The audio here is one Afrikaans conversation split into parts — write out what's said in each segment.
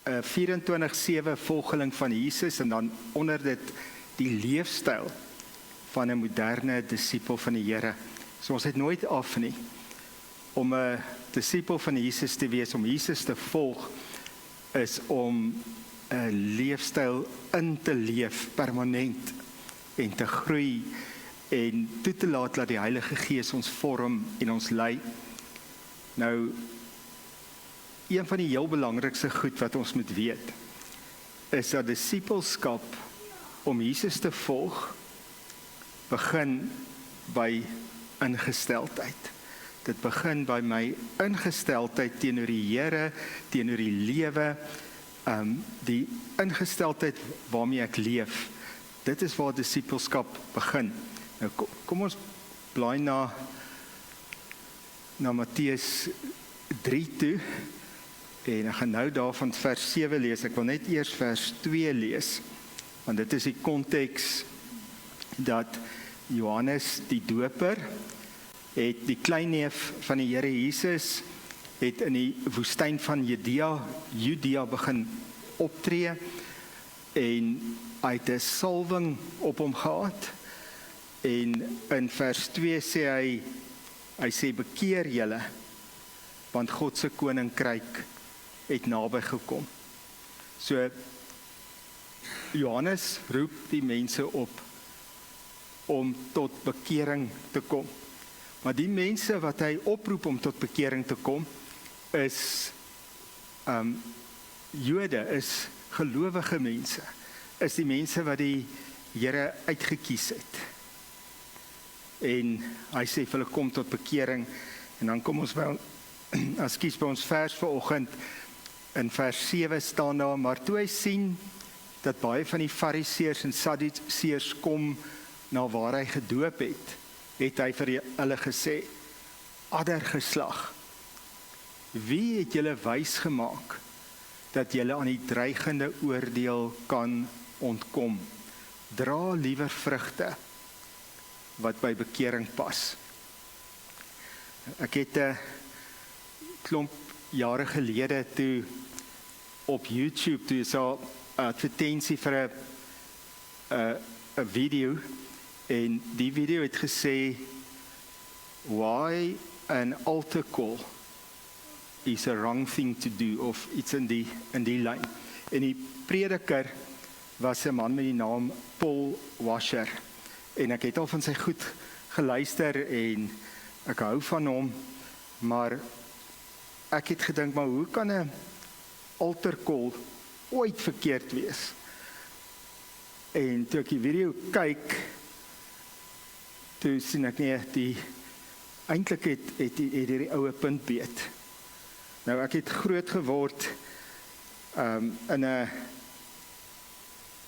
'n 24/7 volgeling van Jesus en dan onder dit die leefstyl van 'n moderne disipel van die Here. So ons het nooit af nie om 'n disipel van Jesus te wees, om Jesus te volg, is om 'n leefstyl in te leef permanent en te groei en toe te laat dat die Heilige Gees ons vorm en ons lei. Nou, een van die heel belangrikste goed wat ons moet weet, is dat disipelskap om Jesus te volg, begin by ingesteldheid. Dit begin by my ingesteldheid teenoor die Here, teenoor die lewe, die ingesteldheid waarmee ek leef. Dit is waar disipelskap begin. Nou, kom ons blaai na Matteus 3 toe, en ek gaan nou daarvan vers 7 lees. Ek wil net eers vers 2 lees, want dit is die konteks dat Johannes die Doper het die kleinneef van die Here Jesus het in die woestyn van Judea begin optree en hy het 'n salwing op hom gehad en in vers 2 sê hy sê bekeer julle want God se koninkryk het naby gekom. So Johannes roep die mense op om tot bekering te kom. Maar die mense wat hy oproep om tot bekering te kom, is Jode, is gelowige mense, is die mense wat die Here uitgekies het. En hy sê vir hulle kom tot bekering, en dan kom ons by ons vers vanoggend, in vers 7 staan daar, maar toe hy sien dat baie van die Fariseërs en Sadduseërs kom na waar hy gedoop het hy vir hulle gesê, addergeslag, wie het julle wys gemaak dat julle aan die dreigende oordeel kan ontkom? Dra liewer vrugte wat by bekering pas. Ek het 'n klomp jare gelede toe op YouTube, toe is daar 'n advertensie vir 'n video, en die video het gesê, why an altar call is a wrong thing to do, of iets in die lyn. En die prediker was 'n man met die naam Paul Washer, en ek het al van sy goed geluister, en ek hou van hom, maar ek het gedink, maar hoe kan 'n altar call ooit verkeerd wees? En toe ek die video kyk, toe sien ek nie, eintlik het die oue punt beet. Nou ek het groot geword in 'n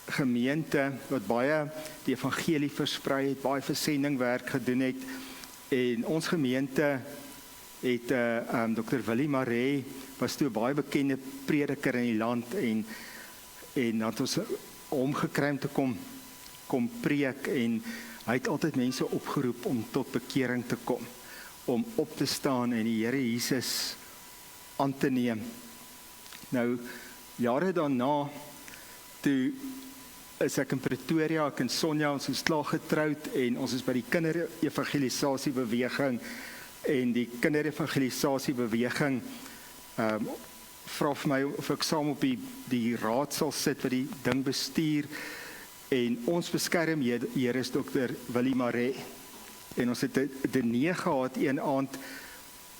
gemeente wat baie die evangelie versprei het, baie versendingwerk gedoen het, en ons gemeente het Dr. Willie Maree, was toe 'n baie bekende prediker in die land, en had ons hom gekry om te kom preek, en hy het altyd mense opgeroep om tot bekering te kom, om op te staan en die Here Jesus aan te neem. Nou, jare daarna, toe is ek in Pretoria, ek en Sonja, ons is klaar getroud, en ons is by die kinderevangelisasiebeweging, en die kinderevangelisasiebeweging vra vir my of ek saam op die raad sal sit wat die ding bestuur, en ons beskerm Here is Dr. Willie Maree, en ons het 'n diner gehad een aand,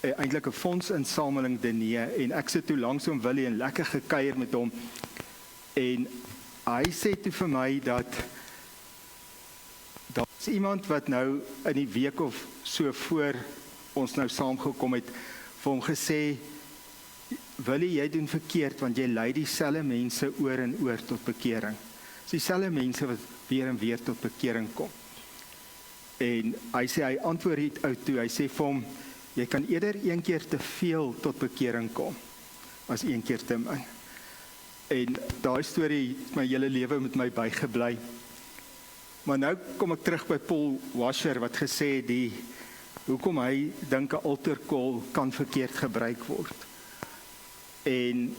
eintlik 'n fondsinsameling diner, en ek sit toe langs hom Willie en lekker gekuier met hom, en hy sê toe vir my dat daar is iemand wat nou in die week of so voor ons nou saamgekom het, vir hom gesê, Willie, jy doen verkeerd, want jy lei dieselfde mense oor en oor tot bekering. Dieselfde mense wat weer en weer tot bekering kom. En hy sê, hy antwoord dit uit toe, hy sê vir hom, jy kan eerder een keer te veel tot bekering kom, as een keer te min. En daai storie het my hele lewe met my bygebly. Maar nou kom ek terug by Paul Washer, wat gesê het, hoekom hy dink 'n altar call kan verkeerd gebruik word. En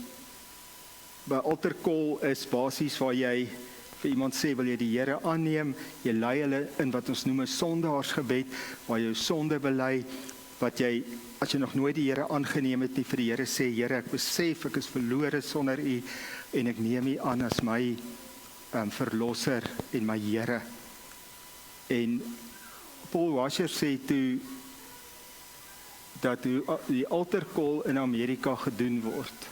by altar call is basies waar jy vir iemand sê, wil jy die Here aanneem, jy lei hulle in wat ons noem 'n sondaarsgebed, waar jy jou sonde bely, wat jy, as jy nog nooit die Here aangeneem het nie, vir die Here sê, Here, ek besef, ek is verlore sonder U, en ek neem U aan as my verlosser en my Here. En Paul Washer sê toe, dat die altar call in Amerika gedoen word,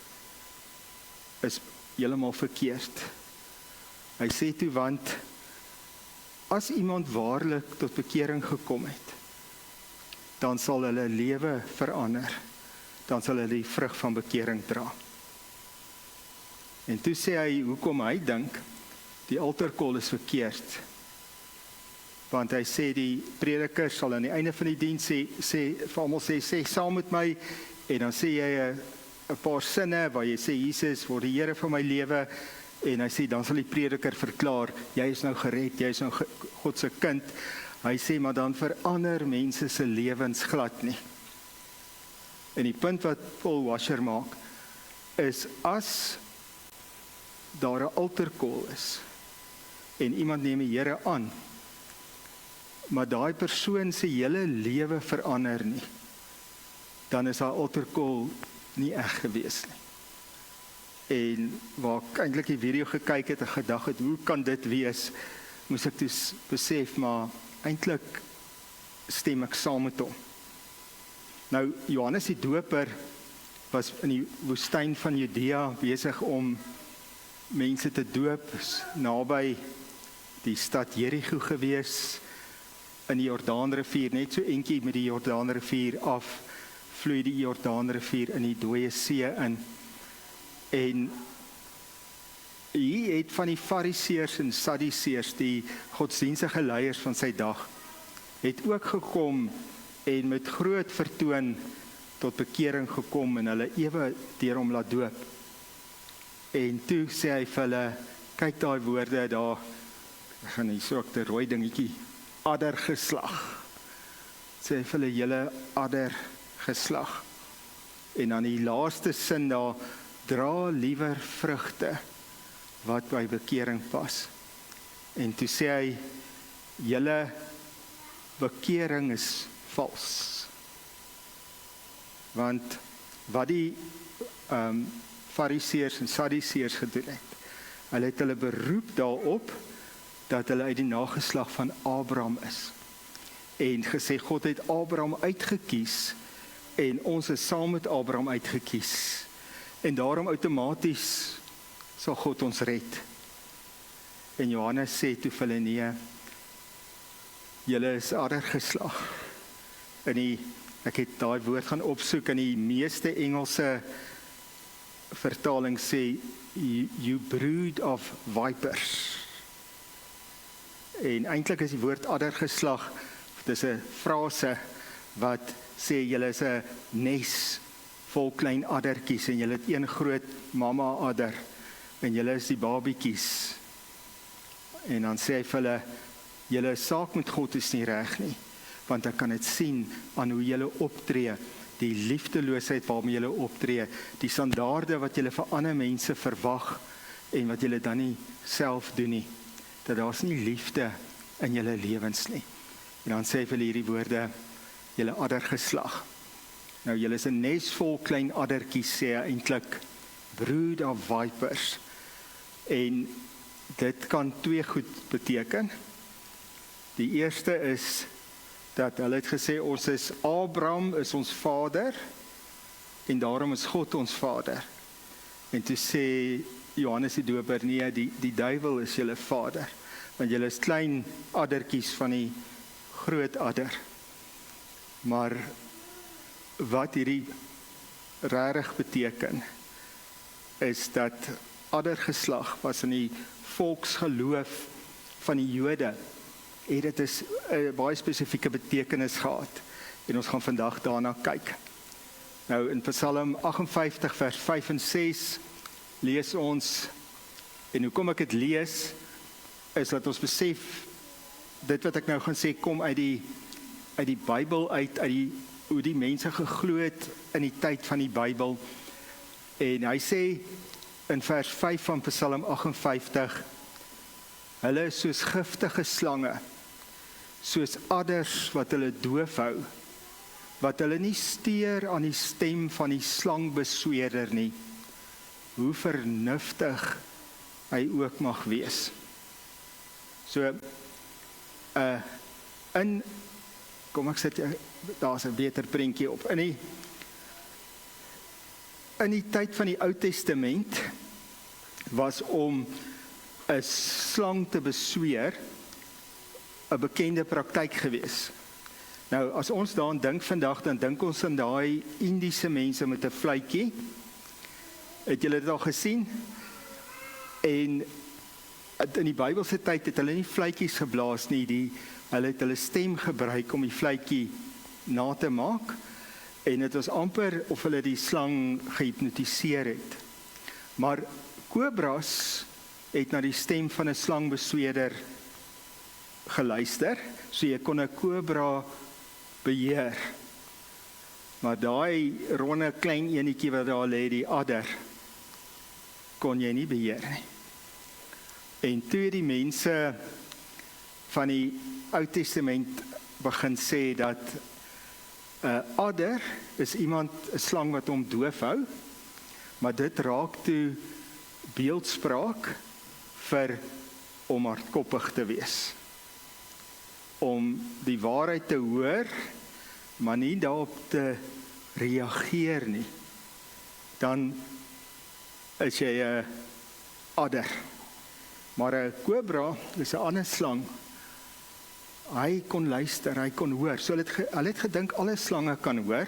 is heeltemal verkeerd. Hy sê toe, want as iemand waarlik tot bekering gekom het, dan sal hulle lewe verander, dan sal hulle die vrug van bekering dra. En toe sê hy, hoekom hy dink, die altar call is verkeerd, want hy sê die prediker sal aan die einde van die diens vir almal sê saam met my, en dan sê jy 'n paar sinne waar jy sê Jesus word die Here van my lewe, en hy sê dan sal die prediker verklaar, jy is nou gered, jy is nou God se kind. Hy sê maar dan verander mense se lewens glad nie. En die punt wat Paul Washer maak is as daar 'n altar call is en iemand neem die Here aan, maar daai persoon se hele lewe verander nie, dan is haar altar call nie reg gewees nie. En waar ek eintlik die video gekyk het en gedag het, hoe kan dit wees, moes ek dus besef, maar eintlik stem ek saam met hom. Nou, Johannes die Doper was in die woestyn van Judea besig om mense te doop, naby die stad Jerigo gewees, in die Jordaanrivier, net so entjie met die Jordaanrivier af, vloei die Jordaanrivier in die dooie see in. En hier het van die Fariseërs en Sadduseërs, die godsdienstige leiers van sy dag, het ook gekom en met groot vertoon tot bekering gekom en hulle ewe deur hom laat doop. En toe sê hy vir hulle, kyk daai woorde daar, ek gaan hier so ook die rooi dingetjie, addergeslag. Sê hy vir hulle, julle addergeslag. En dan die laaste sin daar, dra liewer vrugte wat by bekering pas. En toe sê hy, julle bekering is vals. Want wat die Fariseërs en Sadduseërs gedoen het, hulle het hulle beroep daarop dat hulle uit die nageslag van Abraham is. En gesê, God het Abraham uitgekies en ons is saam met Abraham uitgekies. En daarom outomaties sal God ons red. En Johannes sê toe vir hulle, nee, julle is addergeslag. Ek het daai woord gaan opsoek, in die meeste Engelse vertaling sê, you brood of vipers. En eintlik is die woord addergeslag, dis 'n frase wat sê julle is 'n nes vol klein addertjies en julle het een groot mama adder en julle is die babietjies. En dan sê hy vir hulle, julle saak met God is nie reg nie, want ek kan dit sien aan hoe julle optree, die liefdeloosheid waarmee julle optree, die standaarde wat julle vir ander mense verwag en wat julle dan nie self doen nie, dat daar's nie liefde in julle lewens nie. En dan sê hy vir hierdie woorde, julle addergeslag. Nou, julle is 'n nes vol klein addertjies, sê hy eintlik, brood of vipers. En dit kan twee goed beteken. Die eerste is dat hulle het gesê, Abraham is ons vader en daarom is God ons vader. En toe sê Johannes die Doper, nee, die duiwel is julle vader, want julle is klein addertjies van die groot adder. Maar wat hierdie regtig beteken, is dat addergeslag was in die volksgeloof van die Jode, en dit is 'n baie spesifieke betekenis gehad, en ons gaan vandag daarna kyk. Nou in Psalm 58 vers 5 en 6 lees ons, en hoekom ek dit lees, is dat ons besef, dit wat ek nou gaan sê, kom uit die Bybel uit hoe die mense geglo het in die tyd van die Bybel. En hy sê, in vers 5 van Psalm 58, hulle is soos giftige slange, soos adders wat hulle doof hou, wat hulle nie steur aan die stem van die slangbesweerder nie, hoe vernuftig hy ook mag wees. So, kom ek sit, daar's 'n beter prentjie op, in die tyd van die Ou Testament, was om 'n slang te besweer 'n bekende praktyk gewees. Nou, as ons daaraan dink vandag, dan dink ons aan daai Indiese mense met 'n fluitjie. Het julle dit al gesien? En in die Bybelse tyd het hulle nie fluitjies geblaas nie, hulle het hulle stem gebruik om die fluitjie na te maak, en dit was amper of hulle die slang gehipnotiseer het. Maar kobras het na die stem van 'n slangbesweerder geluister, so jy kon 'n kobra beheer. Maar daai ronde klein enetjie wat daar lê, die adder, kon jy nie beheer nie. En toe die mense van die Ou Testament begin sê dat 'n adder is 'n slang wat hom doof hou, maar dit raak toe beeldspraak vir om hardkoppig te wees. Om die waarheid te hoor, maar nie daarop te reageer nie. Dan is jy 'n adder. Maar 'n kobra is 'n ander slang. Hy kon luister, hy kon hoor. So hulle het gedink alle slange kan hoor,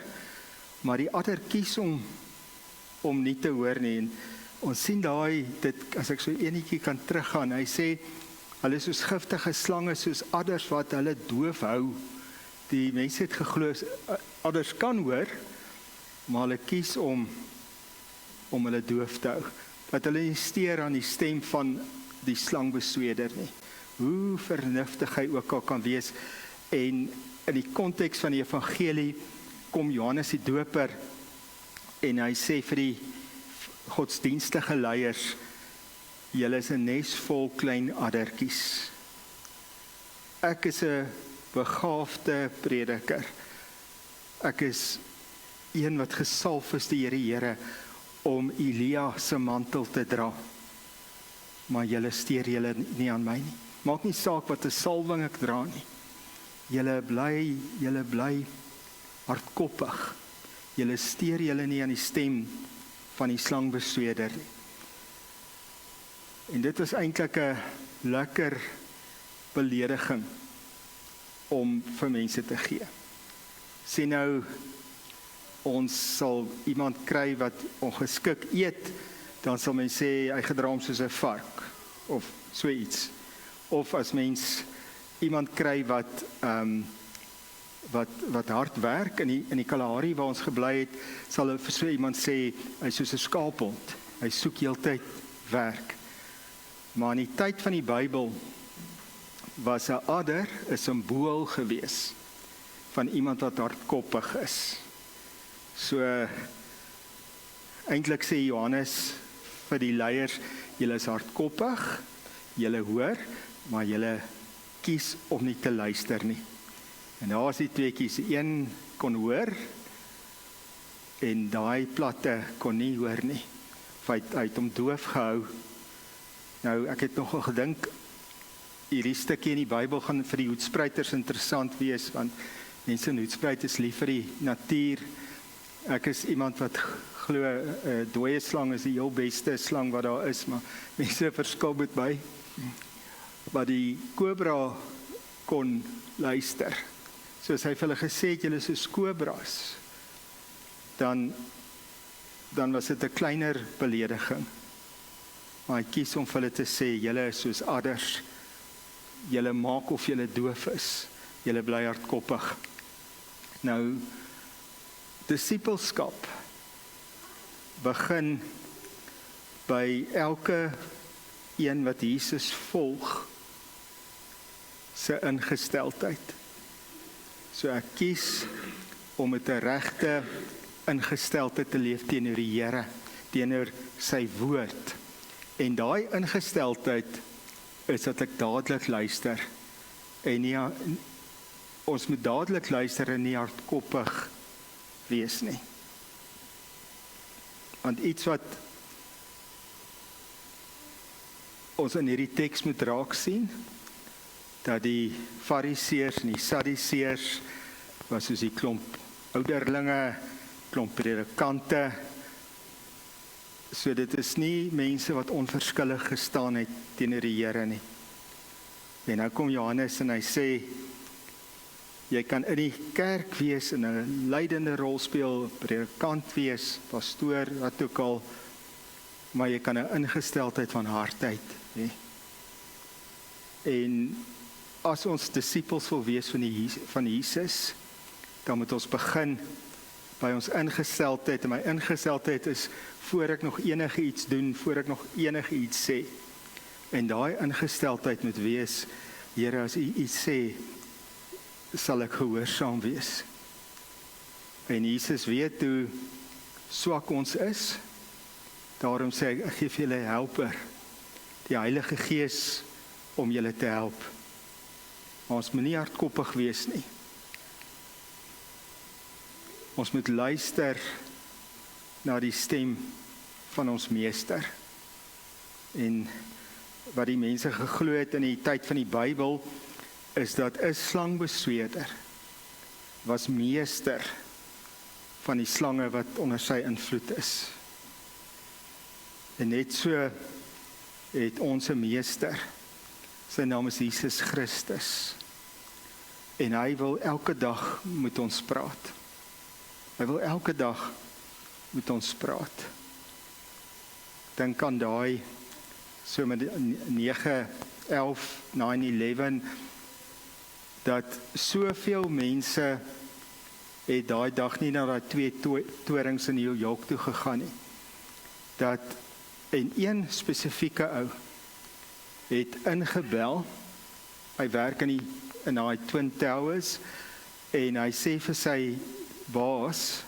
maar die adder kies om nie te hoor nie. En ons sien dit, as ek so enetjie kan teruggaan, hy sê, hulle is soos giftige slange, soos adders wat hulle doof hou. Die mense het geglo, adders kan hoor, maar hulle kies om hulle doof te hou. Dat hulle nie steur aan die stem van die slangbesweerder nie. Hoe vernuftig hy ook al kan wees. En in die konteks van die evangelie kom Johannes die Doper en hy sê vir die godsdienstige leiers, julle is 'n nes vol klein addertjies. Ek is 'n begaafde prediker. Ek is een wat gesalf is die Here om Elia se mantel te dra. Maar julle steur julle nie aan my nie. Maak nie saak wat 'n salwing ek dra nie. Julle bly hardkoppig. Julle steur julle nie aan die stem van die slangbesweerder nie. En dit was eintlik 'n lekker belediging om vir mense te gee. Sien nou, ons sal iemand kry wat ongeskik eet, dan sal men sê hy gedra hom soos 'n vark of so iets. Of as mens iemand kry wat hard werk in die Kalahari waar ons gebly het, sal vir so iemand sê hy is soos 'n skaaphond. Hy soek heeltyd werk. Maar in die tyd van die Bybel was 'n adder 'n simbool gewees van iemand wat hardkoppig is. So eintlik sê Johannes vir die leiers, julle is hardkoppig, julle hoor, maar julle kies om nie te luister nie. En daar is die tweeetjies, een kon hoor en daai platte kon nie hoor nie. Hy het hom doof gehou. Nou, ek het nogal gedink, hierdie stukkie in die Bybel gaan vir die hoedspruiters interessant wees, want mense in Hoedspruit is lief vir die natuur. Ek is iemand wat glo, 'n dooie slang is die heel beste slang wat daar is, maar mense verskil met my. Maar die kobra kon luister. Soos hy vir hulle gesê het, julle is soos kobras. Dan was dit 'n kleiner belediging. Maar hy kies om vir hulle te sê, julle is soos adders. Julle maak of julle doof is. Julle bly hardkoppig. Nou, disippelskap begin by elke een wat Jesus volg se ingesteldheid. So ek kies om met 'n regte ingesteldheid te leef teenoor die Here. teenoor sy woord. En daai ingesteldheid is dat ek dadelik luister. En nie, ons moet dadelik luister en nie hardkoppig wees nie. Want iets wat ons in hierdie teks moet raak sien, dat die fariseërs en die sadduseërs was soos die klomp ouderlinge, klomp predikante. So dit is nie mense wat onverskillig gestaan het teenoor die Here nie. En nou kom Johannes en hy sê, jy kan in die kerk wees, in 'n leidende rol speel, predikant wees, pastoor, wat ook al, maar jy kan 'n ingesteldheid van hart uit hê. En as ons disippels wil wees van Jesus, dan moet ons begin by ons ingesteldheid. En my ingesteldheid is voor ek nog enige iets doen, voor ek nog enige iets sê. En daai ingesteldheid moet wees, Here, as U iets sê, sal ek gehoorsaam wees. En Jesus weet hoe swak ons is. Daarom sê ek gee vir julle 'n helper, die Heilige Gees, om julle te help. Maar ons moet nie hardkoppig wees nie. Ons moet luister na die stem van ons meester. En wat die mense geglo het in die tyd van die Bybel, is dat 'n slangbesweerder was meester van die slange wat onder sy invloed is. En net so het ons 'n meester. Sy naam is Jesus Christus. En hy wil elke dag met ons praat. Hy wil elke dag met ons praat. Dink aan daai so met 9/11, 9/11, dat soveel mense het daai dag nie na daai 2 torings in New York toe gegaan nie. Dat en een spesifieke ou het ingebel. Hy werk in daai Twin Towers en hy sê vir sy baas,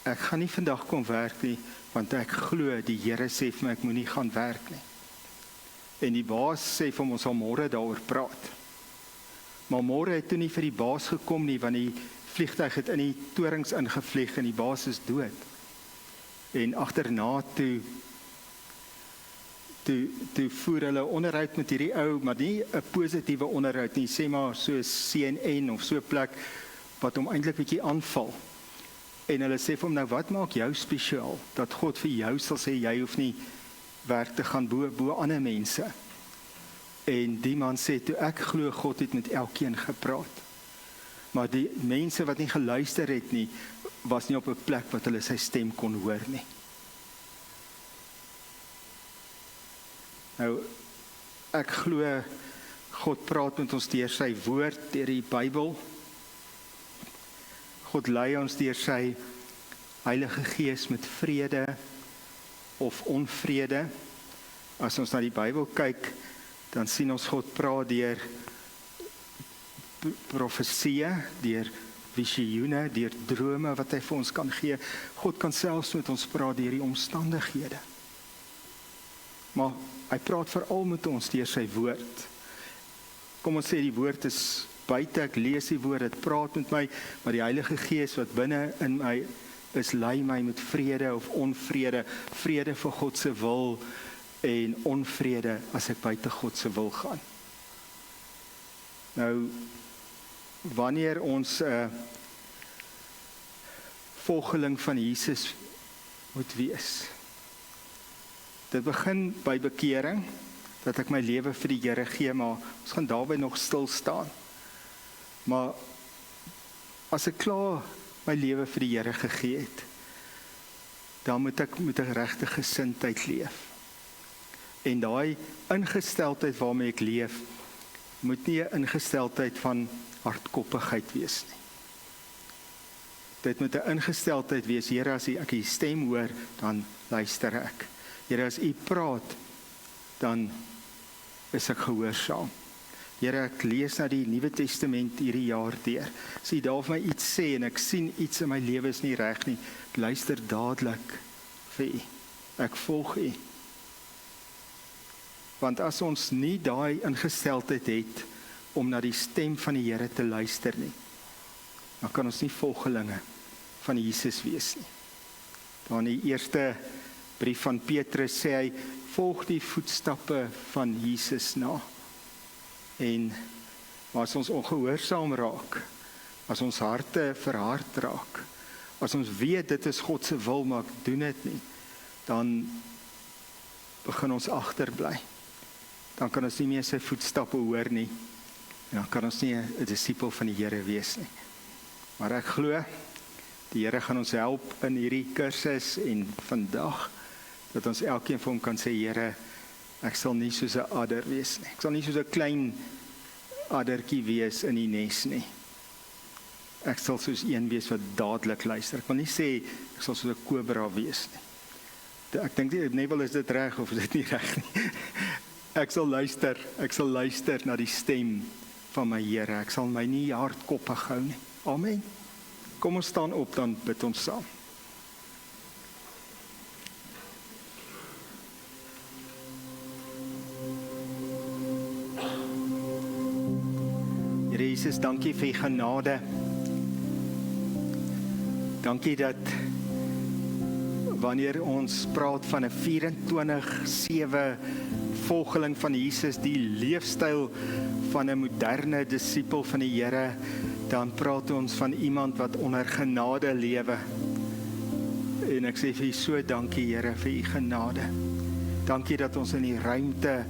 ek gaan nie vandag kom werk nie, want ek glo die Here sê vir my ek moenie gaan werk nie. En die baas sê vir hom, ons sal môre daaroor praat. Maar môre het toe nie vir die baas gekom nie, want die vliegtuig het in die torings ingevlieg en die baas is dood. En agterna toe voer hulle onderhoud met hierdie ou, maar nie 'n positiewe onderhoud nie, sê maar so CNN of so 'n plek wat hom eintlik bietjie aanval. En hulle sê vir hom, nou wat maak jou spesiaal, dat God vir jou sal sê, jy hoef nie werk te gaan bo ander mense. En die man sê, toe ek glo God het met elkeen gepraat. Maar die mense wat nie geluister het nie, was nie op 'n plek wat hulle sy stem kon hoor nie. Nou, ek glo God praat met ons deur sy woord, deur die Bybel. God lei ons deur sy Heilige Gees met vrede of onvrede. As ons na die Bybel kyk, dan sien ons God praat deur profeseë, deur visioene, deur drome wat hy vir ons kan gee. God kan selfs met ons praat deur die omstandighede. Maar hy praat veral met ons deur sy woord. Kom ons sê die woord is buite, ek lees die woord, dit praat met my, maar die Heilige Gees wat binne in my is, lei my met vrede of onvrede, vrede vir God se wil en onvrede as ek buite God se wil gaan. Nou, wanneer ons 'n volgeling van Jesus moet wees, dit begin by bekering, dat ek my lewe vir die Here gee, maar ons gaan daarby nog stil staan. Maar as ek klaar my lewe vir die Here gegee het, dan moet ek met 'n regte gesindheid leef. En daai ingesteldheid waarmee ek leef, moet nie 'n ingesteldheid van hardkoppigheid wees nie. Dit moet 'n ingesteldheid wees, Here, as ek U stem hoor, dan luister ek. Here, as U praat, dan is ek gehoorsaam. Here, ek lees na die Nuwe Testament hierdie jaar deur. As U daar vir my iets sê en ek sien iets in my lewe is nie reg nie, ek luister dadelik vir U. Ek volg U. Want as ons nie daai ingesteldheid het om na die stem van die Here te luister nie, dan kan ons nie volgelinge van Jesus wees nie. Dan in die eerste brief van Petrus sê hy, volg die voetstappe van Jesus na. En as ons ongehoorsaam raak, as ons harte verhard raak, as ons weet dit is God se wil, maar ek doen dit nie, dan begin ons agterbly. Dan kan ons nie meer sy voetstappe hoor nie. En dan kan ons nie 'n disipel van die Here wees nie. Maar ek glo, die Here gaan ons help in hierdie kursus en vandag, dat ons elkeen van hom kan sê, Here, ek sal nie soos 'n adder wees nie. Ek sal nie soos 'n klein addertjie wees in die nes nie. Ek sal soos een wees wat dadelik luister. Ek wil nie sê, ek sal soos 'n kobra wees nie. Ek dink nie wel is dit reg of is dit nie reg nie. Ek sal luister na die stem van my Here. Ek sal my nie hardkoppig hou nie. Amen. Kom ons staan op, dan bid ons saam. Here Jesus, dankie vir U genade. Dankie dat wanneer ons praat van 'n 24/7 volgeling van Jesus, die leefstyl van 'n moderne disipel van die Here, dan praat ons van iemand wat onder genade lewe. En ek sê vir U so dankie, Here, vir U genade. Dankie dat ons in die ruimte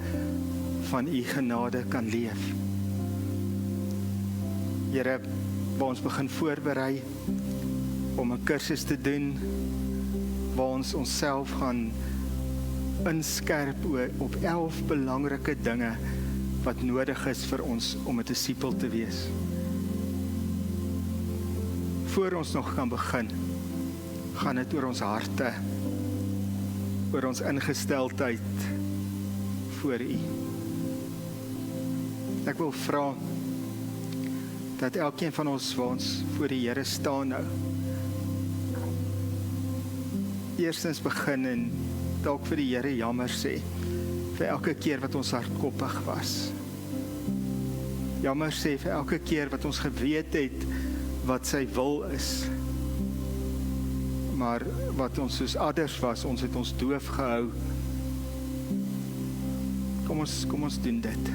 van U genade kan leef. Here, waar ons begin voorberei om 'n kursus te doen, waar ons onsself gaan inskerp op 11 belangrike dinge wat nodig is vir ons om 'n disipel te wees. Voor ons nog kan begin, gaan dit oor ons harte, oor ons ingesteldheid voor U. Ek wil vra dat elkeen van ons waar ons voor die Here staan nou, eerstens begin en dalk vir die Here jammer sê, vir elke keer wat ons hardkoppig was. Jammer sê vir elke keer wat ons geweet het wat sy wil is, maar wat ons soos adders was, ons het ons doof gehou. Kom ons doen dit.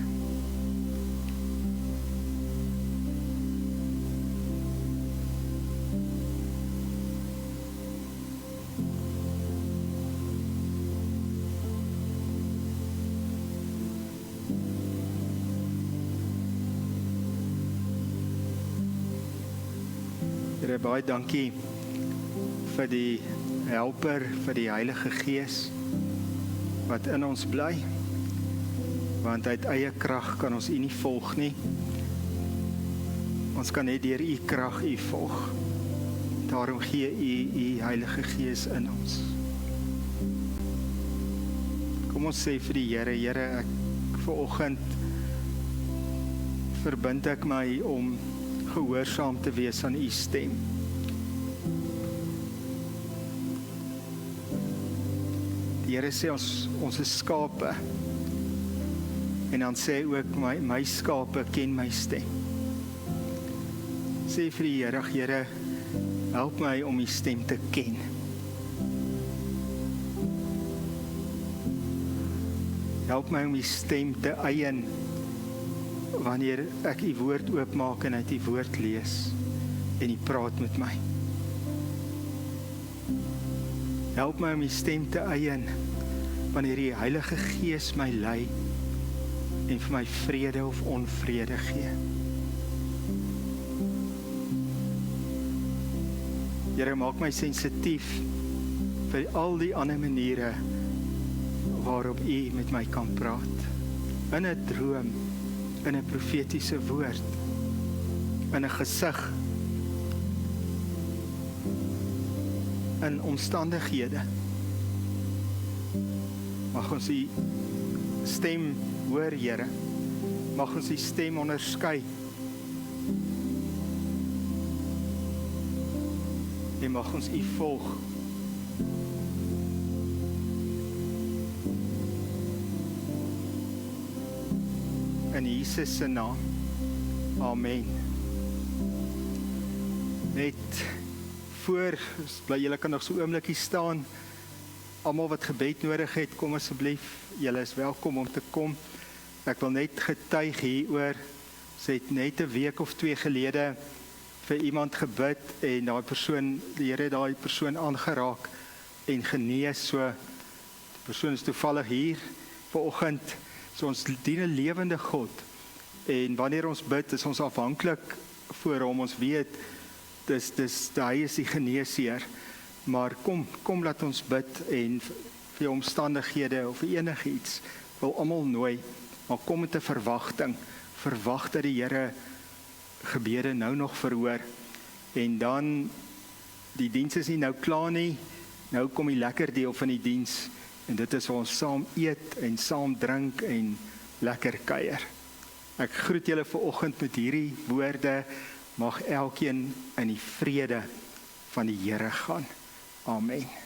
Here, baie dankie vir die helper, vir die Heilige Gees wat in ons bly, want uit eie krag kan ons U nie volg nie. Ons kan net deur U krag U volg. Daarom gee U Heilige Gees in ons. Kom ons sê vir die Here, Here, ek vanoggend verbind ek my om gehoorsaam te wees aan U stem. Die Here sê ons is skape, en dan sê ook my skape ken my stem. Sê vir die Here, Here, help my om U stem te ken. Help my om U stem te eien wanneer ek U woord oopmaak en uit U woord lees en U praat met my. Help my om U stem te eien wanneer die Heilige Gees my lei en vir my vrede of onvrede gee. Here, maak my sensitief vir al die ander maniere waarop U met my kan praat. In 'n droom, in 'n profetiese woord, in 'n gesig, in omstandighede. Mag ons U stem hoor, Here. Mag ons U stem onderskei. En mag ons U volg. in Jesus se naam. Amen. Net voor, bly julle kan nog so 'n oombliekie staan. Almal wat gebed nodig het, kom asseblief. Julle is welkom om te kom. Ek wil net getuig hieroor. Ons het net 'n week of 2 gelede vir iemand gebid en daai persoon, die Here het daai persoon aangeraak en genees. So die persoon is toevallig hier vanoggend. So ons dien 'n lewende God. En wanneer ons bid, is ons afhanklik voor hom. Ons weet hy is die geneesheer. Maar kom laat ons bid en vir omstandighede of enigiets wil almal nooi, maar kom met 'n verwagting. Verwag dat die Here gebede nou nog verhoor. En dan die diens is nie nou klaar nie. Nou kom die lekker deel van die diens en dit is waar ons saam eet en saam drink en lekker kuier. Ek groet julle vanoggend met hierdie woorde. Mag elkeen in die vrede van die Here gaan. Amen.